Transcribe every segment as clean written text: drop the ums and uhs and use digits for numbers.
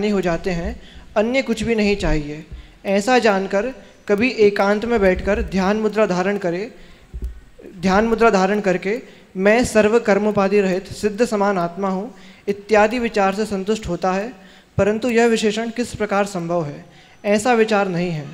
ज्ञानी हो जाते हैं, अन्य कुछ भी नहीं चाहिए। ऐसा जानकर कभी एकांत में बैठकर ध्यान मुद्रा धारण करके मैं सर्व कर्मोपाधि रहित सिद्ध समान आत्मा हूँ इत्यादि विचार से संतुष्ट होता है, परंतु यह विशेषण किस प्रकार संभव है? ऐसा विचार नहीं है।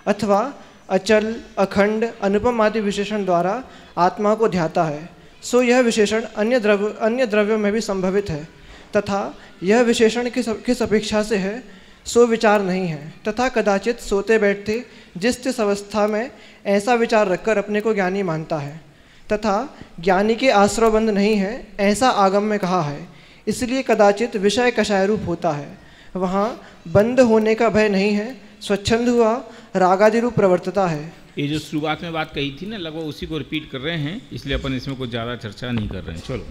अथवा अचल, अखंड, अनुपम आदि विशेषण द्वारा आत्मा को ध्याता है, सो यह विशेषण अन्य द्रव्यों में भी संभवित है, तथा यह विशेषण किस अपेक्षा से है सो विचार नहीं है। तथा कदाचित सोते बैठते जिस अवस्था में ऐसा विचार रखकर अपने को ज्ञानी मानता है, तथा ज्ञानी के आश्रवबंध नहीं है, ऐसा आगम में कहा है। इसलिए कदाचित विषय कषाय रूप होता है, वहाँ बंद होने का भय नहीं है, स्वच्छंद हुआ रागादि रूप प्रवर्तता है। ये जो शुरुआत में बात कही थी ना, लगभग उसी को रिपीट कर रहे हैं, इसलिए अपन इसमें कुछ ज़्यादा चर्चा नहीं कर रहे हैं। चलो।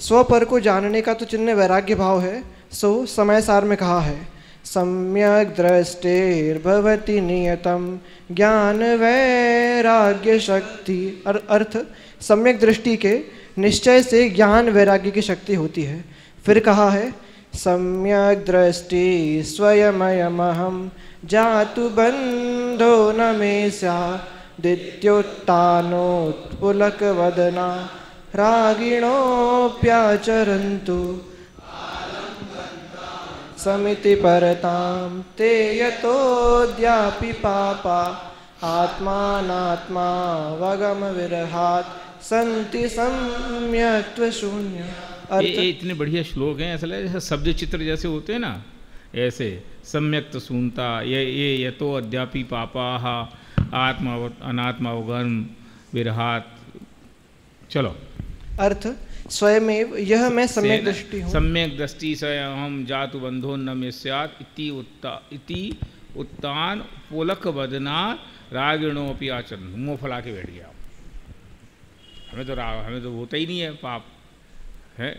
स्वपर को जानने का तो चिन्ह वैराग्य भाव है, सो समय सार में कहा है सम्यक दृष्टिर्भवति नियतम ज्ञान वैराग्य शक्ति। अर्थ सम्यक दृष्टि के निश्चय से ज्ञान वैराग्य की शक्ति होती है। फिर कहा है सम्यक दृष्टि स्वयमयमहम जातु बंधो न मे स्यादित्युत्थानोत्पुलक वदना रागिणोऽप्याचरन्तु समिति परतां ते यतोऽद्यापि पापा आत्मानात्मा वगम विरहात् संति सम्यक्त्व शून्य। ये इतने बढ़िया श्लोक हैं, ऐसा लगे शब्द चित्र जैसे होते हैं ना, ऐसे सम्यक्त सुनता ये यतो अद्यापि पापाः आत्मा अनात्मावगम विरहात्। चलो। अर्थ स्वयमेव यह मैं सम्यक दृष्टि हूँ। सम्यक दृष्टि स्वयं हम जातु बंधो न मे स्यात् इति उत्तान पोलक वदना रागिणोऽपि आचरण। मुँह फैला के बैठ गया। हमें तो होता ही नहीं है पाप है,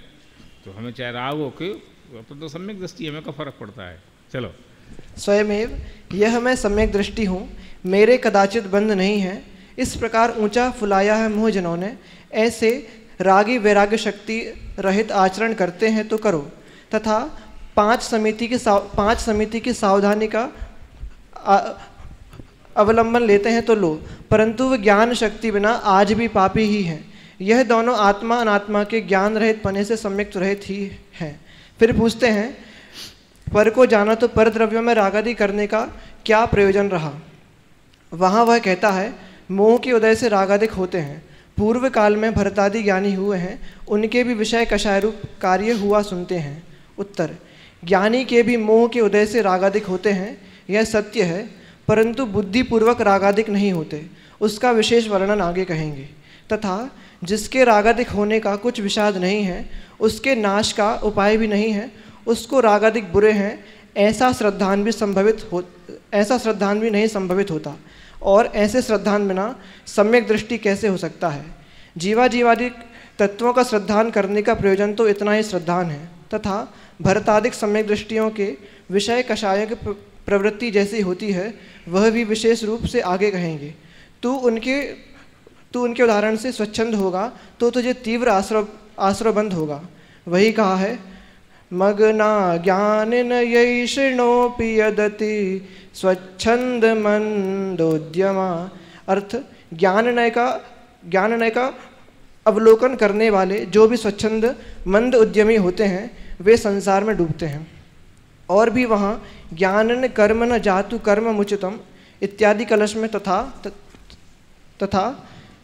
तो हमें चाहे राग हो के तो सम्यक दृष्टि हमें का फर्क पड़ता है। चलो। स्वयमेव यह मैं सम्यक दृष्टि हूँ, मेरे कदाचित बंध नहीं है। इस प्रकार ऊंचा फुलाया है मुँह जिन्होंने, ऐसे रागी वैराग्य शक्ति रहित आचरण करते हैं तो करो, तथा पांच समिति की सावधानी का अवलंबन लेते हैं तो लो, परंतु वह ज्ञान शक्ति बिना आज भी पापी ही हैं। यह दोनों आत्मा अनात्मा के ज्ञान रहित पने से सम्यक रहित ही हैं। फिर पूछते हैं पर को जाना तो पर द्रव्यों में रागादि करने का क्या प्रयोजन रहा? वहाँ वह कहता है मोह के उदय से रागादिक होते हैं। पूर्व काल में भरतादि ज्ञानी हुए हैं, उनके भी विषय कषाय रूप कार्य हुआ सुनते हैं। उत्तर ज्ञानी के भी मोह के उदय से रागादिक होते हैं, यह सत्य है, परंतु बुद्धिपूर्वक रागादिक नहीं होते, उसका विशेष वर्णन आगे कहेंगे। तथा जिसके रागादिक होने का कुछ विषाद नहीं है, उसके नाश का उपाय भी नहीं है, उसको रागादिक बुरे हैं, ऐसा श्रद्धान भी नहीं संभवित होता, और ऐसे श्रद्धान बिना सम्यक दृष्टि कैसे हो सकता है? जीवादिक तत्वों का श्रद्धान करने का प्रयोजन तो इतना ही श्रद्धान है, तथा भरतादिक सम्यक दृष्टियों के विषय कषायों की प्रवृत्ति जैसी होती है, वह भी विशेष रूप से आगे कहेंगे। तू उनके उदाहरण से स्वच्छंद होगा तो तुझे तीव्र आश्रवबंध होगा। वही कहा है मग्ना ज्ञानेन यैषिणोऽपि यदति स्वच्छंद मंदोद्यमा। अर्थ ज्ञाननय का अवलोकन करने वाले जो भी स्वच्छंद मंद उद्यमी होते हैं, वे संसार में डूबते हैं। और भी वहाँ ज्ञानन कर्म न जातु कर्म मुचितम इत्यादि कलश में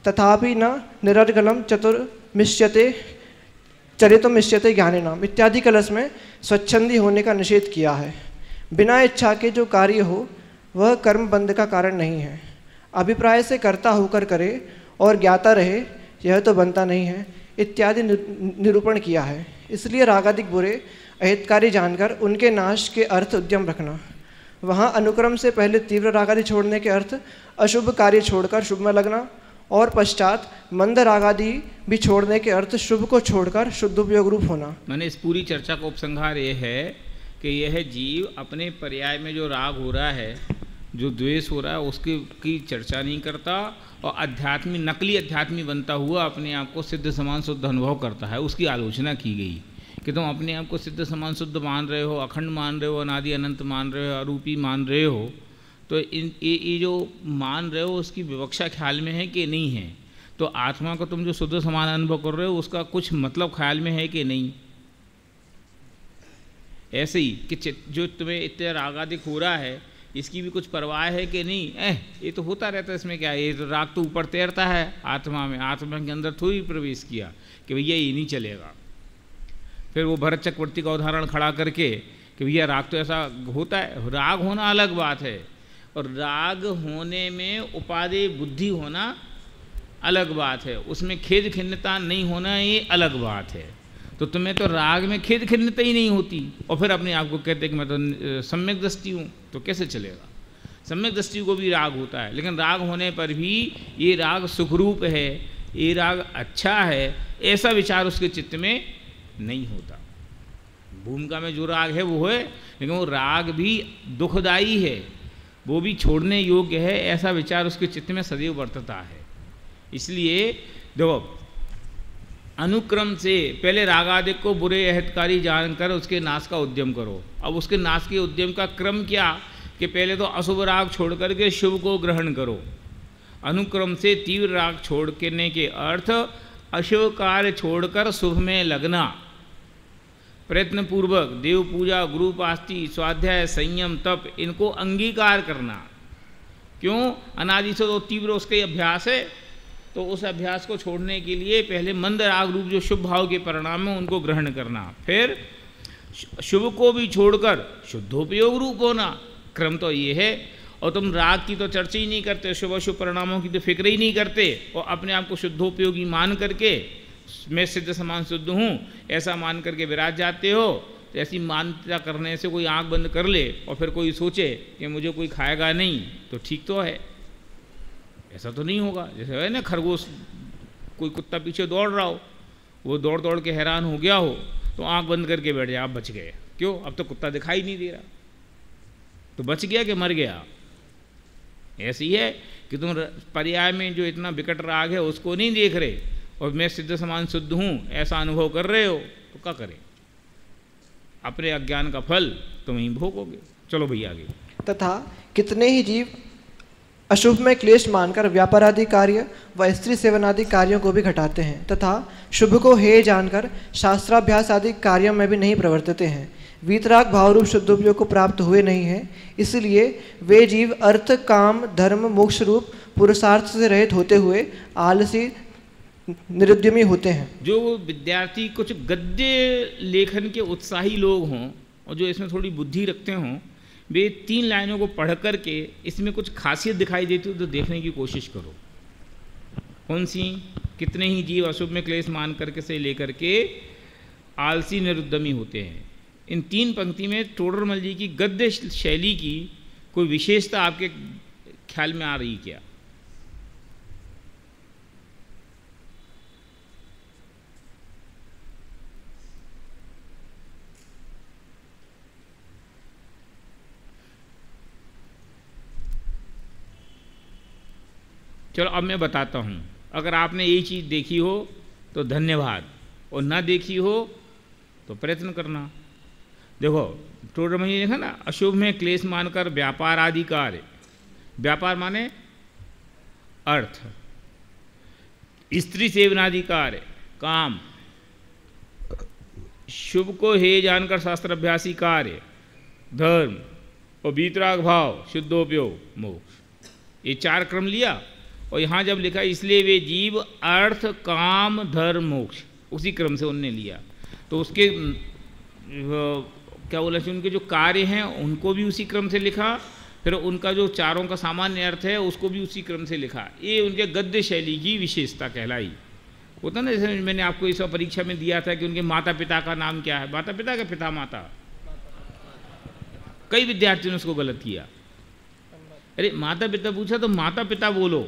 तथापि न निरर्गलम चरितमिष्यते ज्ञानिनाम इत्यादि कलश में स्वच्छंदी होने का निषेध किया है। बिना इच्छा के जो कार्य हो वह कर्म बंध का कारण नहीं है। अभिप्राय से कर्ता होकर करे और ज्ञाता रहे, यह तो बनता नहीं है इत्यादि निरूपण किया है। इसलिए रागादिक बुरे अहितकारी जानकर उनके नाश के अर्थ उद्यम रखना। वहाँ अनुक्रम से पहले तीव्र रागादि छोड़ने के अर्थ अशुभ कार्य छोड़कर शुभ में लगना, और पश्चात मंद रागादि भी छोड़ने के अर्थ शुभ को छोड़कर शुद्ध उपयोग रूप होना। मैंने इस पूरी चर्चा का उपसंहार ये है कि यह जीव अपने पर्याय में जो राग हो रहा है, जो द्वेष हो रहा है, उसकी की चर्चा नहीं करता, और नकली अध्यात्मी बनता हुआ अपने आप को सिद्ध समान शुद्ध अनुभव करता है, उसकी आलोचना की गई कि तुम अपने आप को सिद्ध समान शुद्ध मान रहे हो, अखंड मान रहे हो, अनादि अनंत मान रहे हो, अरूपी मान रहे हो, तो ये जो मान रहे हो उसकी विवक्षा ख्याल में है कि नहीं है? तो आत्मा को तुम जो शुद्ध समान अनुभव कर रहे हो उसका कुछ मतलब ख्याल में है कि नहीं? ऐसे ही कि जो तुम्हें इतना रागादिक हो रहा है इसकी भी कुछ परवाह है कि नहीं? ये तो होता रहता है, इसमें क्या है, ये तो राग तो ऊपर तैरता है आत्मा में, आत्मा के अंदर थोड़ी प्रवेश किया कि भैया ये नहीं चलेगा। फिर वो भरत चक्रवर्ती का उदाहरण खड़ा करके कि भैया राग तो ऐसा होता है, राग होना अलग बात है और राग होने में उपादेय बुद्धि होना अलग बात है, उसमें खेद खिन्नता नहीं होना ये अलग बात है। तो तुम्हें तो राग में खेद खिन्नता ही नहीं होती और फिर अपने आप को कहते कि मैं तो सम्यक दृष्टि हूँ, तो कैसे चलेगा? सम्यक दृष्टि को भी राग होता है, लेकिन राग होने पर भी ये राग सुखरूप है, ये राग अच्छा है, ऐसा विचार उसके चित्त में नहीं होता। भूमिका में जो राग है वो है, लेकिन वो राग भी दुखदायी है, वो भी छोड़ने योग्य है, ऐसा विचार उसके चित्त में सदैव वर्तता है। इसलिए देखो, अनुक्रम से पहले रागादिक को बुरे अहितकारी जानकर उसके नाश का उद्यम करो। अब उसके नाश के उद्यम का क्रम क्या कि पहले तो अशुभ राग छोड़ करके शुभ को ग्रहण करो। अनुक्रम से तीव्र राग छोड़ने के अर्थ अशुभ कार्य छोड़कर शुभ में लगना, प्रयत्न पूर्वक देव पूजा, गुरु पास्ती, स्वाध्याय, संयम, तप, इनको अंगीकार करना। क्यों? अनादि से तो तीव्र उसके अभ्यास है, तो उस अभ्यास को छोड़ने के लिए पहले मंद राग रूप जो शुभ भाव के परिणाम है उनको ग्रहण करना, फिर शुभ को भी छोड़कर शुद्धोपयोग रूप होना। क्रम तो ये है। और तुम राग की तो चर्चा ही नहीं करते, शुभ अशुभ परिणामों की तो फिक्र ही नहीं करते और अपने आप को शुद्धोपयोगी मान करके मैं सिद्ध समान शुद्ध हूँ ऐसा मान करके विराज जाते हो। तो ऐसी मान्यता करने से कोई आंख बंद कर ले और फिर कोई सोचे कि मुझे कोई खाएगा नहीं तो ठीक तो है, ऐसा तो नहीं होगा। जैसे है ना, खरगोश, कोई कुत्ता पीछे दौड़ रहा हो, वो दौड़ दौड़ के हैरान हो गया हो तो आंख बंद करके बैठ जाए, आप बच गए। क्यों? अब तो कुत्ता दिखाई नहीं दे रहा, तो बच गया कि मर गया? ऐसी है कि तुम पर्याय में जो इतना विकट राग है उसको नहीं देख रहे और मैं सिद्ध समान शुद्ध हूँ ऐसा अनुभव कर रहे हो, तो क्या करें? अपने अज्ञान का फल तुम ही भोगोगे। चलो भैया आगे। तथा कितने ही जीव अशुभ में क्लेश मानकर व्यापारादि कार्य व स्त्री सेवनादि कार्यों को भी घटाते हैं तथा शुभ को हेय जानकर शास्त्राभ्यास आदि कार्यों में भी नहीं प्रवर्तते हैं। वीतराग भावरूप शुद्धोपयोग को प्राप्त हुए नहीं हैं, इसलिए वे जीव अर्थ, काम, धर्म, मोक्ष रूप पुरुषार्थ से रहित होते हुए आलसी निरुद्यमी होते हैं। जो विद्यार्थी कुछ गद्य लेखन के उत्साही लोग हों और जो इसमें थोड़ी बुद्धि रखते हों, वे 3 लाइनों को पढ़ करके इसमें कुछ खासियत दिखाई देती हो तो देखने की कोशिश करो। कौन सी? कितने ही जीव अशुभ में क्लेश मान करके से लेकर के आलसी निरुद्यमी होते हैं। इन 3 पंक्ति में टोडरमल जी की गद्य शैली की कोई विशेषता आपके ख्याल में आ रही क्या? चलो अब मैं बताता हूँ। अगर आपने यही चीज़ देखी हो तो धन्यवाद, और ना देखी हो तो प्रयत्न करना। देखो टोडरमल जी ने देखा ना, अशुभ में क्लेश मानकर व्यापार आदि कार्य, व्यापार माने अर्थ, स्त्री सेवनादि कार्य काम, शुभ को हे जानकर शास्त्राभ्यासी कार्य धर्म, और वीतराग भाव शुद्धोपयोग मोक्ष। ये 4 क्रम लिया और यहाँ जब लिखा इसलिए वे जीव अर्थ, काम, धर्म, मोक्ष, उसी क्रम से उनने लिया। तो उसके क्या बोला, उनके जो कार्य हैं उनको भी उसी क्रम से लिखा, फिर उनका जो चारों का सामान्य अर्थ है उसको भी उसी क्रम से लिखा। ये उनके गद्य शैली की विशेषता कहलाई। होता ना, जैसे मैंने आपको इस परीक्षा में दिया था कि उनके माता पिता का नाम क्या है, माता पिता का पिता माता, कई विद्यार्थियों ने उसको गलत किया। अरे माता पिता पूछा तो माता पिता बोलो,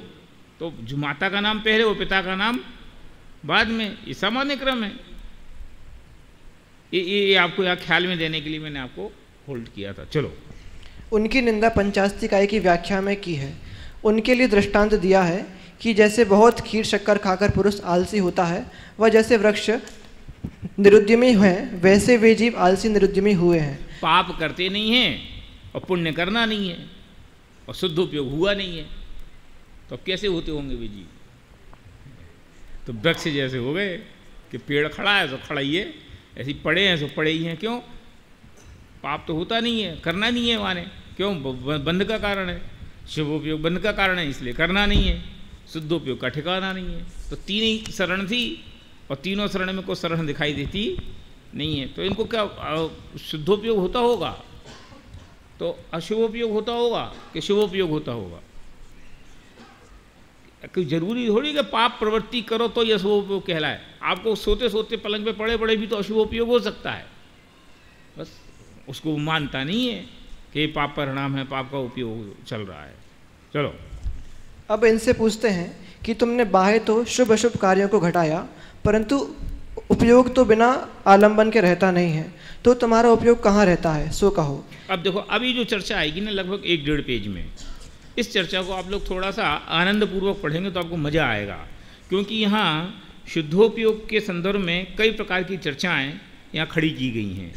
तो जो माता का नाम पहले वो पिता का नाम बाद में, ये सामान्य क्रम है। ये आपको यहाँ ख्याल में देने के लिए मैंने आपको होल्ड किया था। चलो, उनकी निंदा पंचास्तिकाय की व्याख्या में की है। उनके लिए दृष्टांत दिया है कि जैसे बहुत खीर शक्कर खाकर पुरुष आलसी होता है, वह जैसे वृक्ष निरुद्यमी हैं, वैसे वे जीव आलसी निरुद्यमी हुए हैं। पाप करते नहीं हैं और पुण्य करना नहीं है और शुद्ध उपयोग हुआ नहीं है, तो कैसे होते होंगे वे जीव? तो वृक्ष जैसे हो गए कि पेड़ खड़ा है तो खड़ा ही है, ऐसे पड़े हैं तो पड़े ही हैं। क्यों? पाप तो होता नहीं है, करना नहीं है माने। क्यों? बंध का कारण है। शुभ उपयोग बंध का कारण है, इसलिए करना नहीं है। शुद्ध उपयोग का ठिकाना नहीं है। तो तीन ही शरण थी और तीनों शरण में कोई शरण दिखाई देती नहीं है। तो इनको क्या शुद्धोपयोग होता होगा तो अशुभोपयोग होता होगा कि शुभोपयोग होता होगा? कोई जरूरी थोड़ी कि पाप प्रवृत्ति करो तो यह शुभोपयोग कहलाए। आपको सोते सोते पलंग पे पड़े पड़े भी तो अशुभोपयोग हो सकता है, बस उसको मानता नहीं है कि पाप परिणाम है, पाप का उपयोग चल रहा है। चलो अब इनसे पूछते हैं कि तुमने बाह्य तो शुभ अशुभ कार्यों को घटाया, परंतु उपयोग तो बिना आलंबन के रहता नहीं है, तो तुम्हारा उपयोग कहाँ रहता है, सो कहो। अब देखो, अभी जो चर्चा आएगी ना लगभग 1-1.5 पेज में, इस चर्चा को आप लोग थोड़ा सा आनंदपूर्वक पढ़ेंगे तो आपको मज़ा आएगा, क्योंकि यहाँ शुद्धोपयोग के संदर्भ में कई प्रकार की चर्चाएँ यहाँ खड़ी की गई हैं,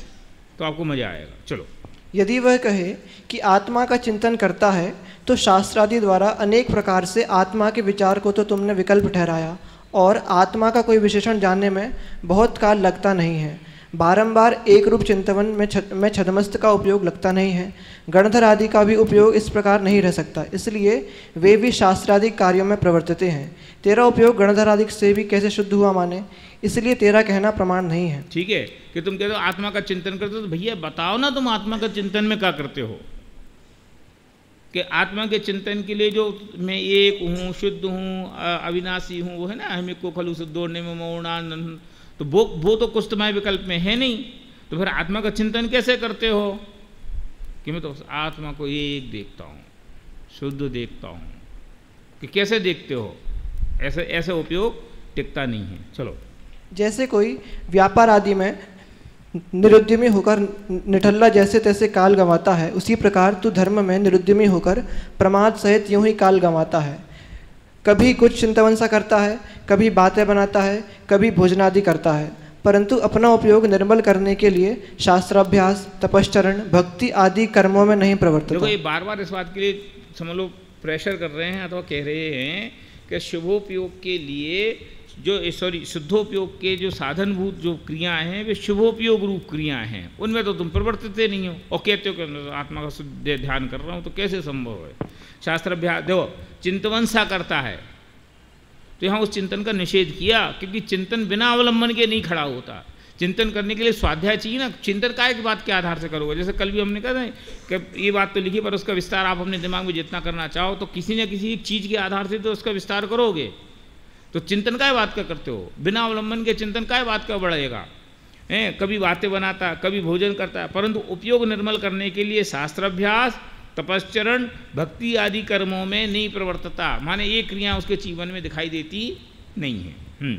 तो आपको मज़ा आएगा। चलो, यदि वह कहे कि आत्मा का चिंतन करता है तो शास्त्रादि द्वारा अनेक प्रकार से आत्मा के विचार को तो तुमने विकल्प ठहराया, और आत्मा का कोई विशेषण जानने में बहुत काल लगता नहीं है। बारंबार एक रूप चिंतन में छदमस्त का उपयोग लगता नहीं है। गणधर आदि का भी उपयोग इस प्रकार नहीं रह सकता, इसलिए वे भी शास्त्रादिक कार्यों में प्रवर्तित हैं। तेरा उपयोग गणधर आदि से भी कैसे शुद्ध हुआ माने, इसलिए तेरा कहना प्रमाण नहीं है। ठीक है कि तुम कहते हो आत्मा का चिंतन करते हो, तो भैया बताओ ना तुम आत्मा का चिंतन में क्या करते हो? कि आत्मा के चिंतन के लिए जो मैं एक हूँ, शुद्ध हूँ, अविनाशी हूँ, वो है ना, हमें को खलु शुद्धोड़ने में मौनानंद, तो वो तो कुछ तुम्हारे विकल्प में है नहीं, तो फिर आत्मा का चिंतन कैसे करते हो? कि मैं तो आत्मा को एक देखता हूँ, शुद्ध देखता हूँ। कि कैसे देखते हो? ऐसे ऐसे उपयोग टिकता नहीं है। चलो, जैसे कोई व्यापार आदि में निरुद्यमी होकर निठल्ला जैसे तैसे काल गंवाता है, उसी प्रकार तू धर्म में निरुद्यमी होकर प्रमाद सहित यूं ही काल गंवाता है। कभी कुछ चिंतवन सा करता है, कभी बातें बनाता है, कभी भोजनादि करता है, परंतु अपना उपयोग निर्मल करने के लिए शास्त्राभ्यास, तपश्चरण, भक्ति आदि कर्मों में नहीं प्रवर्तित। देखो, ये बार बार इस बात के लिए समझ लो प्रेशर कर रहे हैं अथवा कह रहे हैं कि शुभोपयोग के लिए जो शुद्धोपयोग के जो साधनभूत जो क्रियाएं हैं वे शुभोपयोग रूप क्रियाएं हैं, उनमें तो तुम प्रवर्तित नहीं हो और कहते हो कि आत्मा का शुद्ध ध्यान कर रहा हूँ, तो कैसे संभव है? शास्त्राभ्यास देखो, चिंतवन सा करता है तो यहाँ उस चिंतन का निषेध किया, क्योंकि चिंतन बिना अवलंबन के नहीं खड़ा होता। चिंतन करने के लिए स्वाध्याय चाहिए ना। चिंतन काय की बात के आधार से करोगे? जैसे कल भी हमने कहा था कि ये बात तो लिखी, पर उसका विस्तार आप अपने दिमाग में जितना करना चाहो तो किसी न किसी एक चीज़ के आधार से तो उसका विस्तार करोगे। तो चिंतन काय बात का करते हो? बिना अवलंबन के चिंतन काय बात का बढ़ेगा? कभी बातें बनाता, कभी भोजन करता है, परंतु उपयोग निर्मल करने के लिए शास्त्राभ्यास, तपश्चरण, भक्ति आदि कर्मों में नहीं प्रवर्तता, माने ये क्रिया उसके जीवन में दिखाई देती नहीं है।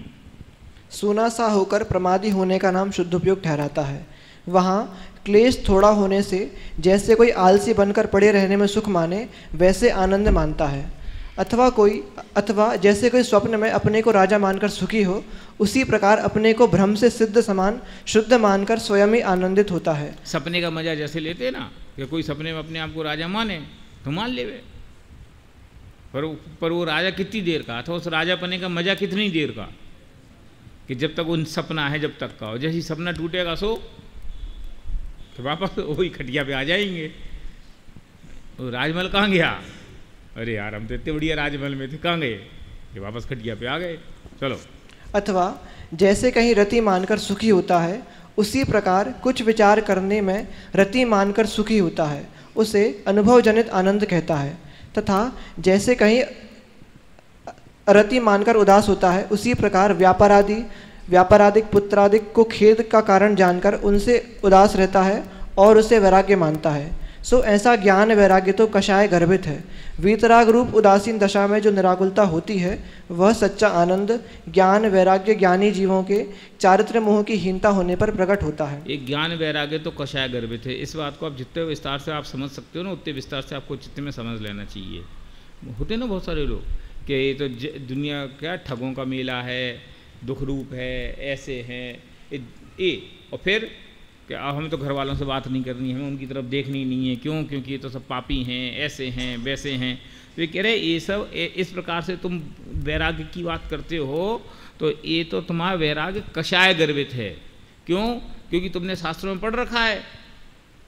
सूना सा होकर प्रमादी होने का नाम शुद्ध उपयोग ठहराता है। वहाँ क्लेश थोड़ा होने से जैसे कोई आलसी बनकर पड़े रहने में सुख माने, वैसे आनंद मानता है। अथवा जैसे कोई स्वप्न में अपने को राजा मानकर सुखी हो, उसी प्रकार अपने को भ्रम से सिद्ध समान शुद्ध मानकर स्वयं ही आनंदित होता है। सपने का मजा जैसे लेते ना, कि कोई सपने में अपने आप को राजा माने तो मान ले, पर वो राजा कितनी देर का, अथवा उस राजा पने का मजा कितनी देर का, कि जब तक उन सपना है जब तक का, और जैसे सपना टूटेगा सो तो वापस वही खटिया पे आ जाएंगे। तो राजमहल कहाँ गया? अरे यार, हम तो इतने बढ़िया राजमहल में थे, कहाँ गए? कि वापस खटिया पे आ गए। चलो, अथवा जैसे कहीं रति मानकर सुखी होता है, उसी प्रकार कुछ विचार करने में रति मानकर सुखी होता है, उसे अनुभव जनित आनंद कहता है। तथा जैसे कहीं रति मानकर उदास होता है, उसी प्रकार व्यापारादिक पुत्रादिक को खेद का कारण जानकर उनसे उदास रहता है और उसे वैराग्य मानता है। सो ऐसा ज्ञान वैराग्य तो कषाय गर्भित है। वीतराग रूप उदासीन दशा में जो निराकुलता होती है, वह सच्चा आनंद ज्ञान वैराग्य ज्ञानी जीवों के चारित्र मोह की हीनता होने पर प्रकट होता है। एक ज्ञान वैराग्य तो कषाय गर्भित है, इस बात को आप जितने विस्तार से आप समझ सकते हो ना, उतने विस्तार से आपको चित्त में समझ लेना चाहिए। होते ना बहुत सारे लोग कि ये तो दुनिया क्या ठगों का मेला है, दुख रूप है, ऐसे हैं, और फिर कि हमें तो घर वालों से बात नहीं करनी, हमें उनकी तरफ देखनी नहीं है, क्यों? क्योंकि ये तो सब पापी हैं, ऐसे हैं, वैसे हैं। तो ये कह रहे ये सब इस प्रकार से तुम वैराग्य की बात करते हो तो ये तो तुम्हारा वैराग्य कषाय गर्भित है। क्यों? क्योंकि तुमने शास्त्रों में पढ़ रखा है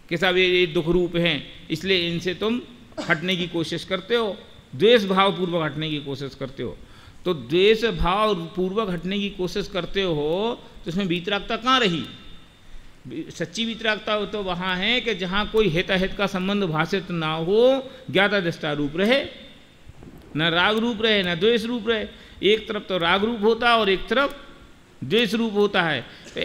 कि सब ये दुख रूप हैं, इसलिए इनसे तुम हटने की कोशिश करते हो, द्वेष भाव पूर्वक हटने की कोशिश करते हो। तो द्वेष भाव पूर्वक हटने की कोशिश करते हो तो इसमें वीतरागता कहाँ रही? सच्ची वीतरागता तो वहाँ है कि जहाँ कोई हिताहित का संबंध भाषित ना हो, ज्ञाता दृष्टा रूप रहे, न राग रूप रहे न द्वेष रूप रहे। एक तरफ तो राग रूप होता है और एक तरफ द्वेष रूप होता है। तो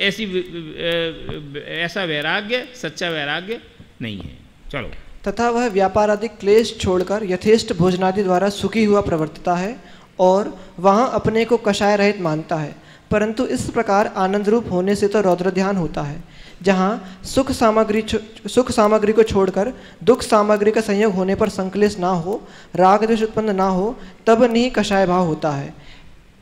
ऐसा वैराग्य सच्चा वैराग्य नहीं है। चलो। तथा वह व्यापार आदि क्लेश छोड़कर यथेष्ट भोजनादि द्वारा सुखी हुआ प्रवर्तता है और वहाँ अपने को कषाय रहित मानता है। परंतु इस प्रकार आनंद रूप होने से तो रौद्र ध्यान होता है, जहाँ सुख सामग्री को छोड़कर दुख सामग्री का संयोग होने पर संक्लेश ना हो, राग द्वेष उत्पन्न ना हो, तब नहीं कषाय भाव होता है।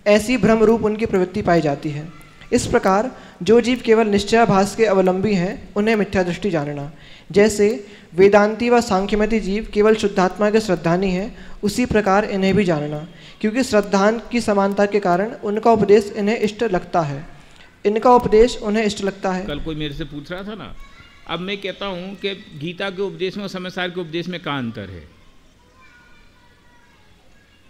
ऐसी भ्रम रूप उनकी प्रवृत्ति पाई जाती है। इस प्रकार जो जीव केवल निश्चयाभास के अवलंबी हैं उन्हें मिथ्या दृष्टि जानना। जैसे वेदांती व सांख्यमती जीव केवल शुद्धात्मा के श्रद्धानी हैं, उसी प्रकार इन्हें भी जानना, क्योंकि श्रद्धान की समानता के कारण उनका उपदेश इन्हें इष्ट लगता है। इनका उपदेश उन्हें इष्ट लगता है। कल कोई मेरे से पूछ रहा था ना, अब मैं कहता हूँ कि गीता के उपदेश में और समयसार के उपदेश में क्या अंतर है।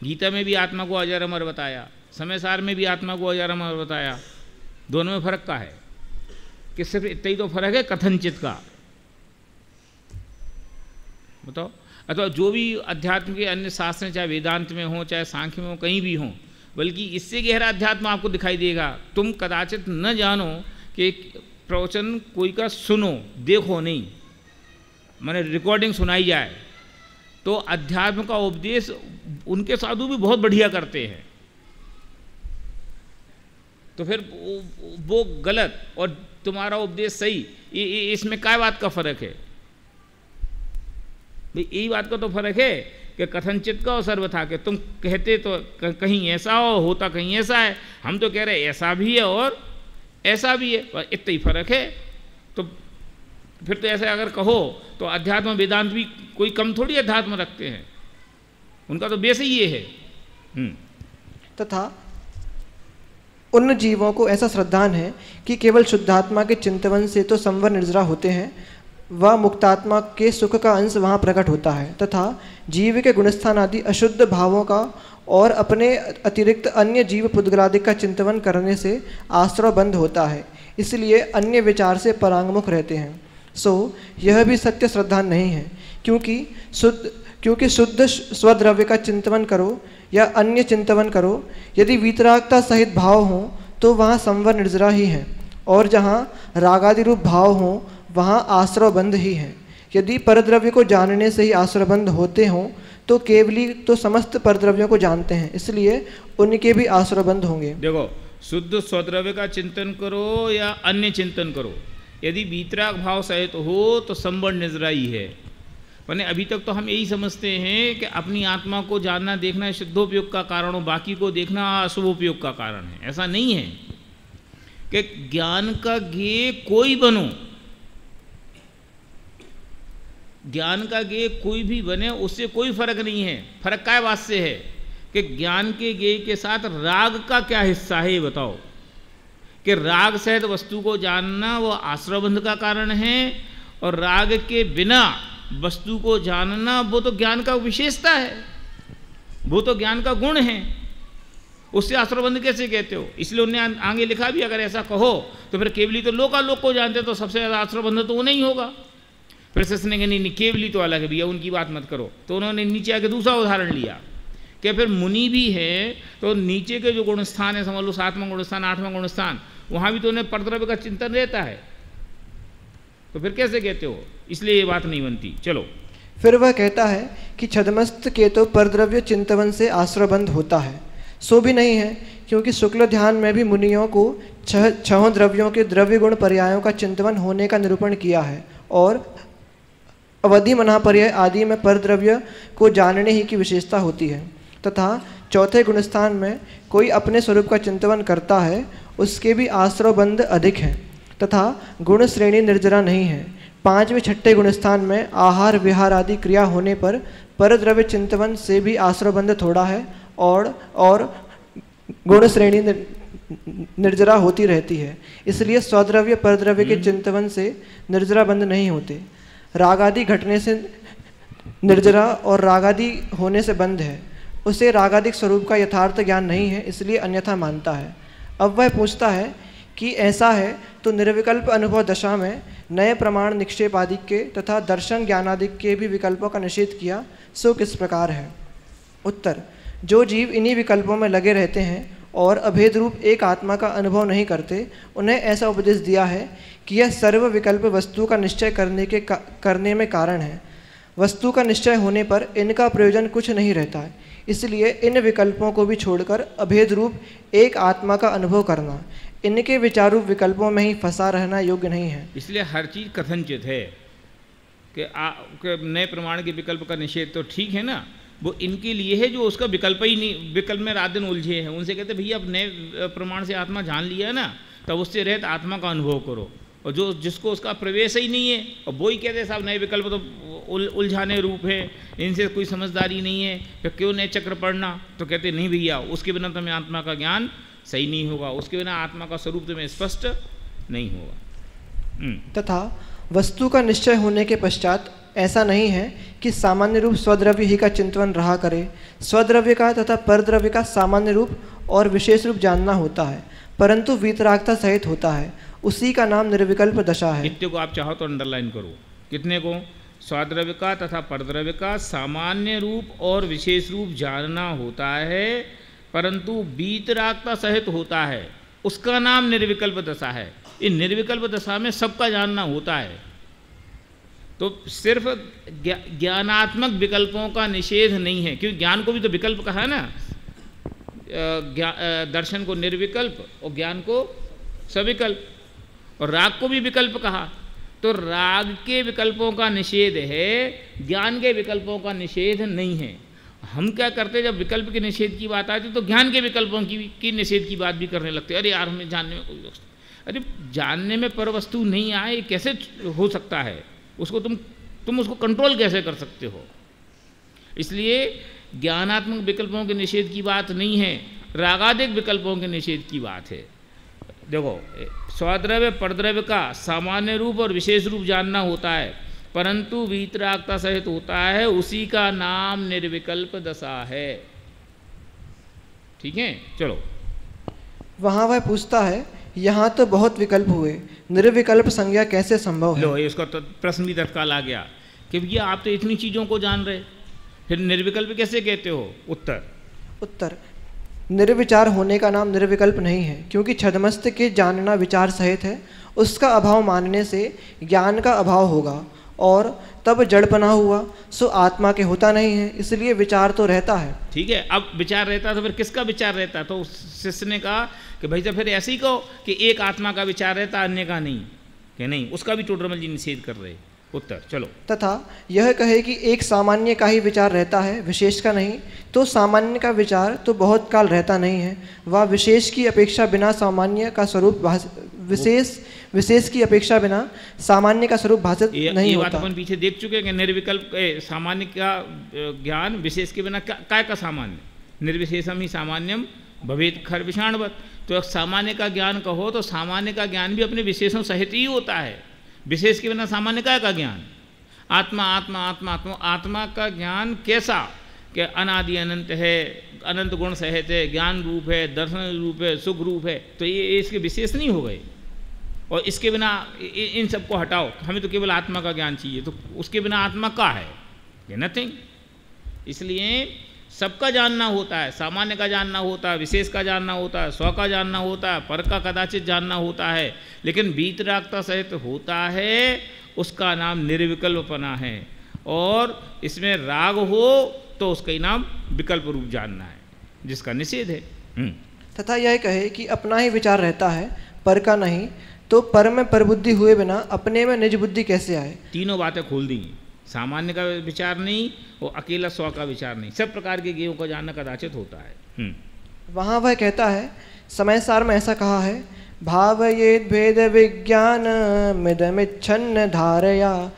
गीता में भी आत्मा को अजर अमर बताया, समयसार में भी आत्मा को अजर अमर बताया, दोनों में फर्क का है कि सिर्फ इतना ही तो फर्क है कथनचित का। बताओ। अथवा जो भी अध्यात्म के अन्य शास्त्र चाहे वेदांत में हो चाहे सांख्य में हो, कहीं भी हो, बल्कि इससे गहरा अध्यात्म आपको दिखाई देगा। तुम कदाचित न जानो कि प्रवचन कोई का सुनो, देखो नहीं, माने रिकॉर्डिंग सुनाई जाए तो अध्यात्म का उपदेश उनके साधु भी बहुत बढ़िया करते हैं। तो फिर वो गलत और तुम्हारा उपदेश सही, इसमें क्या बात का फर्क है भाई? यही बात का तो फर्क है कि कथनचित का और सर्वथा के तुम कहते तो कहीं ऐसा हो, होता कहीं ऐसा है। हम तो कह रहे ऐसा भी है और ऐसा भी है, इतना ही फर्क है। तो फिर तो ऐसे अगर कहो तो अध्यात्म वेदांत भी कोई कम थोड़ी अध्यात्म रखते हैं, उनका तो बेस ही ये है। तथा उन जीवों को ऐसा श्रद्धान है कि केवल शुद्धात्मा के चिंतवन से तो संवर निर्जरा होते हैं, वह मुक्तात्मा के सुख का अंश वहाँ प्रकट होता है। तथा जीव के गुणस्थान आदि अशुद्ध भावों का और अपने अतिरिक्त अन्य जीव पुद्गलादिक का चिंतन करने से आश्रय बंद होता है, इसलिए अन्य विचार से परांगमुख रहते हैं। सो यह भी सत्य श्रद्धा नहीं है, क्योंकि शुद्ध स्वद्रव्य का चिंतन करो या अन्य चिंतन करो, यदि वीतरागता सहित भाव हों तो वहाँ संवर निर्जरा ही है, और जहाँ रागादि रूप भाव हों वहाँ आश्रयबंध ही है। यदि परद्रव्य को जानने से ही आश्रयबंध होते हों तो केवली तो समस्त परद्रव्यों को जानते हैं, इसलिए उनके भी आश्रयबंध होंगे। देखो, शुद्ध स्वद्रव्य का चिंतन करो या अन्य चिंतन करो, यदि वीतराग भाव सहित हो तो संवर निर्जरा ही है। मैंने अभी तक तो हम यही समझते हैं कि अपनी आत्मा को जानना देखना शुद्धोपयोग का कारण हो, बाकी को देखना अशुभोपयोग का कारण है। ऐसा नहीं है कि ज्ञान का ज्ञेय कोई बनो, ज्ञान का ज्ञेय कोई भी बने उससे कोई फर्क नहीं है। फर्क क्या बात से है कि ज्ञान के ज्ञेय के साथ राग का क्या हिस्सा है, ये बताओ। कि राग सहित वस्तु को जानना वो आश्रयबंध का कारण है, और राग के बिना वस्तु को जानना वो तो ज्ञान का विशेषता है, वो तो ज्ञान का गुण है। उससे आश्रयबंध कैसे कहते हो? इसलिए उन्होंने आगे लिखा भी, अगर ऐसा कहो तो फिर केवली तो लोकालोक को जानते तो सबसे ज़्यादा आश्रयबंध तो वो नहीं होगा। फिर ने कहा नहीं, केवली तो अलग है भैया, उनकी बात मत करो। तो उन्होंने नीचे आके दूसरा उदाहरण लिया कि फिर मुनि भी है तो नीचे के जो गुणस्थान है, समझ लो 7वां गुणस्थान 8वां गुणस्थान, वहाँ भी तो उन्हें परद्रव्य का चिंतन रहता है। तो फिर कैसे कहते हो? इसलिए ये बात नहीं बनती। चलो, फिर वह कहता है कि छदमस्त के तो परद्रव्य चिंतवन से आश्रयबंध होता है, सो भी नहीं है, क्योंकि शुक्ल ध्यान में भी मुनियों को छहों द्रव्यों के द्रव्य गुण पर्यायों का चिंतवन होने का निरूपण किया है, और अवधि मनापर्याय आदि में परद्रव्य को जानने ही की विशेषता होती है। तथा चौथे गुणस्थान में कोई अपने स्वरूप का चिंतन करता है उसके भी आश्रव बंध अधिक हैं तथा गुण श्रेणी निर्जरा नहीं है। 5वें 6ठे गुणस्थान में आहार विहार आदि क्रिया होने पर परद्रव्य चिंतवन से भी आश्रव बंध थोड़ा है और गुण श्रेणी निर्जरा होती रहती है। इसलिए स्वद्रव्य परद्रव्य के चिंतवन से निर्जरा बंध नहीं होते। रागादि घटने से निर्जरा और रागादि होने से बंध है। उसे रागादिक स्वरूप का यथार्थ ज्ञान नहीं है, इसलिए अन्यथा मानता है। अब वह पूछता है कि ऐसा है तो निर्विकल्प अनुभव दशा में नए प्रमाण निक्षेप आदि के तथा दर्शन ज्ञानादिक के भी विकल्पों का निषेध किया, सो किस प्रकार है? उत्तर: जो जीव इन्हीं विकल्पों में लगे रहते हैं और अभेद रूप एक आत्मा का अनुभव नहीं करते, उन्हें ऐसा उपदेश दिया है कि यह सर्व विकल्प वस्तु का निश्चय करने में कारण है। वस्तु का निश्चय होने पर इनका प्रयोजन कुछ नहीं रहता है। इसलिए इन विकल्पों को भी छोड़कर अभेद रूप एक आत्मा का अनुभव करना, इनके विचारूप विकल्पों में ही फंसा रहना योग्य नहीं है। इसलिए हर चीज़ कथनचित है कि नए प्रमाण के विकल्प का निषेध तो ठीक है ना, वो इनके लिए है जो उसका विकल्प ही नहीं, विकल्प में रात दिन उलझे हैं। उनसे कहते भैया अब नए प्रमाण से आत्मा जान लिया है ना, तब उससे रहते आत्मा का अनुभव करो। और जो जिसको उसका प्रवेश ही नहीं है, और वो ही कहते हैं साहब नए विकल्प तो उलझाने रूप है, इनसे कोई समझदारी नहीं है, फिर क्यों नए चक्र पढ़ना? तो कहते नहीं भैया, उसके बिना तुम्हें आत्मा का ज्ञान सही नहीं होगा, उसके बिना आत्मा का स्वरूप तुम्हें स्पष्ट नहीं होगा। तथा वस्तु का निश्चय होने के पश्चात ऐसा नहीं है कि सामान्य रूप स्वद्रव्य ही का चिंतन रहा करे। स्वद्रव्य का तथा परद्रव्य का सामान्य रूप और विशेष रूप जानना होता है, परंतु वीतरागता सहित होता है। उसी का नाम निर्विकल्प दशा है। कितने को आप चाहो तो अंडरलाइन करो, कितने को? स्वद्रव्य का तथा परद्रव्य का सामान्य रूप और विशेष रूप जानना होता है, परंतु वीतरागता सहित होता है, उसका नाम निर्विकल्प दशा है। इन निर्विकल्प दशा में सबका जानना होता है। तो सिर्फ ज्ञानात्मक विकल्पों का निषेध नहीं है, क्योंकि ज्ञान को भी तो विकल्प कहा है ना। दर्शन को निर्विकल्प और ज्ञान को सविकल्प, और राग को भी विकल्प कहा। तो राग के विकल्पों का निषेध है, ज्ञान के विकल्पों का निषेध नहीं है। हम क्या करते, जब विकल्प के निषेध की बात आती तो ज्ञान के विकल्पों की निषेध की बात भी करने लगते। अरे यार हमें जानने में कोई वस्तु, अरे जानने में पर वस्तु नहीं आए कैसे हो सकता है? उसको तुम उसको कंट्रोल कैसे कर सकते हो? इसलिए ज्ञानात्मक विकल्पों के निषेध की बात नहीं है, रागादिक विकल्पों के निषेध की बात है। देखो, स्वद्रव्य परद्रव्य का सामान्य रूप और विशेष रूप जानना होता है, परंतु वीतरागता सहित होता है, उसी का नाम निर्विकल्प दशा है। ठीक है, चलो। वहाँ वह पूछता है, यहाँ तो बहुत विकल्प हुए, निर्विकल्प संज्ञा कैसे संभव है? लो, इसका तो प्रश्न भी तत्काल आ गया कि भैया आप तो इतनी चीज़ों को जान रहे, फिर निर्विकल्प कैसे कहते हो? उत्तर: निर्विचार होने का नाम निर्विकल्प नहीं है, क्योंकि छद्मस्त के जानना विचार सहित है। उसका अभाव मानने से ज्ञान का अभाव होगा, और तब जड़पना हुआ सो आत्मा के होता नहीं है, इसलिए विचार तो रहता है। ठीक है, अब विचार रहता तो फिर किसका विचार रहता? तो शिष्य ने कहा कि भाई तो फिर ऐसे ही कहो कि एक आत्मा का विचार रहता, अन्य का नहीं, कि नहीं, उसका भी टोडरमल जी निषेध कर रहे। उत्तर, चलो। तथा यह कहे कि एक सामान्य का ही विचार रहता है, विशेष का नहीं, तो सामान्य का विचार तो बहुत काल रहता नहीं है। वह विशेष की अपेक्षा बिना सामान्य का स्वरूप विशेष की अपेक्षा बिना सामान्य का स्वरूप भाषित नहीं होता। ये बात अपन पीछे देख चुके हैं कि निर्विकल्प सामान्य का ज्ञान विशेष के बिना काय का सामान्य, निर्विशेषम ही सामान्यम भवेत खर विषाणवत। तो सामान्य का ज्ञान कहो तो सामान्य का ज्ञान भी अपने विशेषों सहित ही होता है, विशेष के बिना सामान्य का ज्ञान। आत्मा आत्मा आत्मा आत्मा आत्मा का ज्ञान कैसा कि अनादि अनंत है, अनंत गुण सहित है, ज्ञान रूप है, दर्शन रूप है, सुख रूप है, तो ये इसके विशेष नहीं हो गए। और इसके बिना इन सबको हटाओ, हमें तो केवल आत्मा का ज्ञान चाहिए, तो उसके बिना आत्मा का है ये नथिंग। इसलिए सबका जानना होता है, सामान्य का जानना होता है, विशेष का जानना होता है, स्व का जानना होता है, पर का कदाचित जानना होता है, लेकिन वीतरागता सहित होता है, उसका नाम निर्विकल्पना है। और इसमें राग हो तो उसका ही नाम विकल्प रूप जानना है, जिसका निषेध है। तथा यह कहे कि अपना ही विचार रहता है, पर का नहीं, तो पर में परबुद्धि हुए बिना अपने में निज बुद्धि कैसे आए? तीनों बातें खोल दी, सामान्य का विचार नहीं और अकेला स्व का विचार नहीं, सब प्रकार के ज्ञेयों को जानना कदाचित होता है। वहाँ वह कहता है, समय सार में ऐसा कहा है, भावयेद भेद विज्ञान मिदमिच्छन्न धारया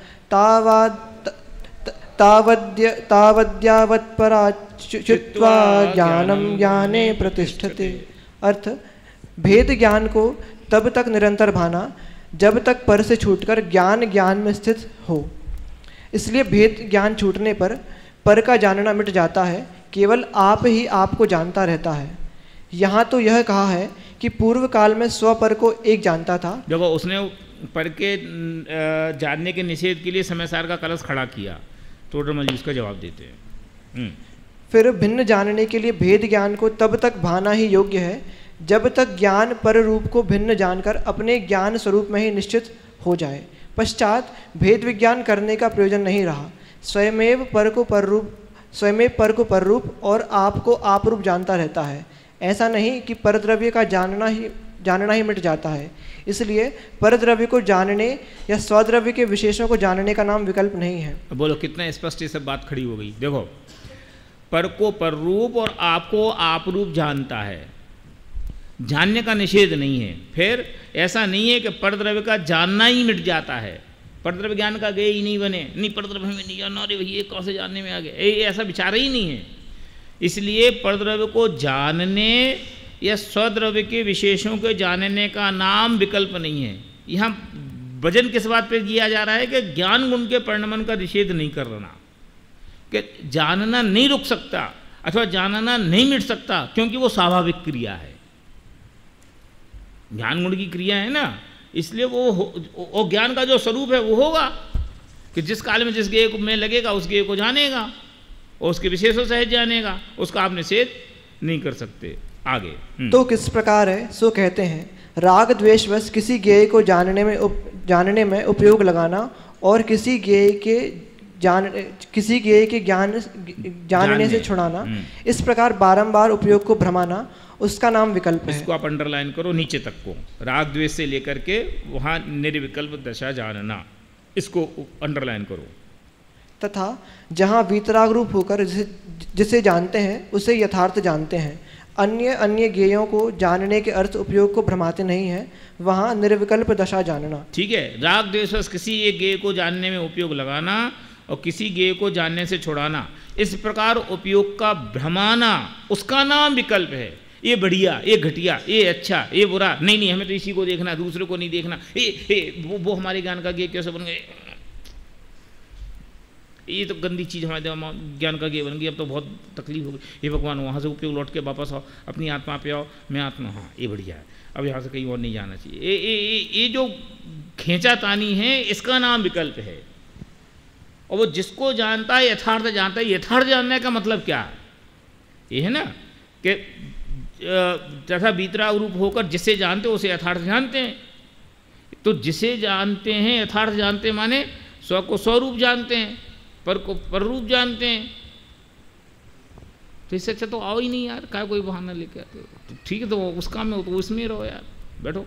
तावद्यावत्पराच्युत्वा ज्ञानम ज्ञाने प्रतिष्ठते। अर्थ, भेद ज्ञान को तब तक निरंतर भाना जब तक पर से छूटकर ज्ञान ज्ञान में स्थित हो। इसलिए भेद ज्ञान छूटने पर का जानना मिट जाता है, केवल आप ही आपको जानता रहता है। यहाँ तो यह कहा है कि पूर्व काल में स्व पर को एक जानता था। देखो, उसने पर के जानने के निषेध के लिए समय सार का कलश खड़ा किया। टोडरमल जी उसका जवाब देते हैं। फिर भिन्न जानने के लिए भेद ज्ञान को तब तक भाना ही योग्य है जब तक ज्ञान पर रूप को भिन्न जानकर अपने ज्ञान स्वरूप में ही निश्चित हो जाए। पश्चात भेद विज्ञान करने का प्रयोजन नहीं रहा। स्वयमेव पर को पर रूप और आपको आप रूप जानता रहता है। ऐसा नहीं कि परद्रव्य का जानना ही मिट जाता है। इसलिए परद्रव्य को जानने या स्वद्रव्य के विशेषों को जानने का नाम विकल्प नहीं है। बोलो, कितना स्पष्ट ये सब बात खड़ी हो गई। देखो, पर को पर रूप और आपको आप रूप जानता है, जानने का निषेध नहीं है। फिर ऐसा नहीं है कि परद्रव्य का जानना ही मिट जाता है, परद्रव्य ज्ञान का गए ही नहीं बने, नहीं परद्रव्य में नहीं जानना, अरे भैया कौन से जानने में आ गए, ऐसा विचार ही नहीं है। इसलिए परद्रव्य को जानने या स्वद्रव्य के विशेषों के जानने का नाम विकल्प नहीं है। यहाँ वजन किस बात पर किया जा रहा है कि ज्ञान गुण के परिणमन का निषेध नहीं करना, कि जानना नहीं रुक सकता अथवा जानना नहीं मिट सकता, क्योंकि वो स्वाभाविक क्रिया है, ज्ञान गुण की क्रिया है ना। इसलिए वो ज्ञान का जो स्वरूप है वो होगा कि जिस काल में जिस गेय में लगेगा उस गेय को जानेगा और उसके विशेषों सहित जानेगा, उसका आप निषेध नहीं कर सकते। आगे तो किस प्रकार है सो कहते हैं, राग द्वेषवश किसी गेय को जानने में उपयोग लगाना और किसी गेय के जानने से छुड़ाना, इस प्रकार बारंबार उपयोग को भ्रमाना, उसका नाम विकल्प है। इसको आप अंडरलाइन करो नीचे तक को, राग द्वेष से लेकर के वहाँ निर्विकल्प दशा जानना, इसको अंडरलाइन करो। तथा जहाँ वीतराग रूप होकर जिसे जानते हैं उसे यथार्थ जानते हैं, अन्य गेयों को जानने के अर्थ उपयोग को भ्रमाते नहीं है, वहाँ निर्विकल्प दशा जानना। ठीक है, राग द्वेष किसी एक गेय को जानने में उपयोग लगाना और किसी गेय को जानने से छुड़ाना, इस प्रकार उपयोग का भ्रमाना, उसका नाम विकल्प है। ये बढ़िया, ये घटिया, ये अच्छा, ये बुरा, नहीं हमें तो इसी को देखना, दूसरे को नहीं देखना, वो हमारे ज्ञान का गेय कैसे बन गए, ये तो गंदी चीज़ हमारे ज्ञान का गेय बन गई, अब तो बहुत तकलीफ हो गई, हे भगवान वहाँ से उपयोग लौट के वापस आओ, अपनी आत्मा पे आओ, मैं आत्मा, हाँ ये बढ़िया है, अब यहाँ से कहीं और नहीं जाना चाहिए। ये जो खींचातानी है, इसका नाम विकल्प है। और वो जिसको जानता है यथार्थ जानता है। यथार्थ जानने का मतलब क्या है? ये है ना कि तथा वीतराग रूप होकर जिसे जानते उसे यथार्थ जानते हैं। तो जिसे जानते हैं यथार्थ जानते माने स्व को स्वरूप जानते हैं, पर को पर रूप जानते हैं। तो इससे अच्छा तो आओ ही नहीं यार, क्या कोई बहाना लेके आते हो? तो ठीक है, तो उस काम में हो तो उसमें रहो यार, बैठो।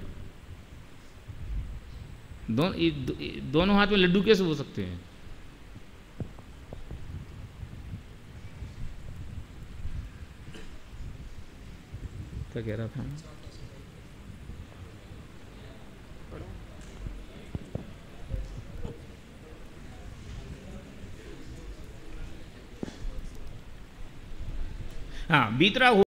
दोनों हाथ में लड्डू कैसे हो सकते हैं? क्या कह रहा था? हाँ, वीतराग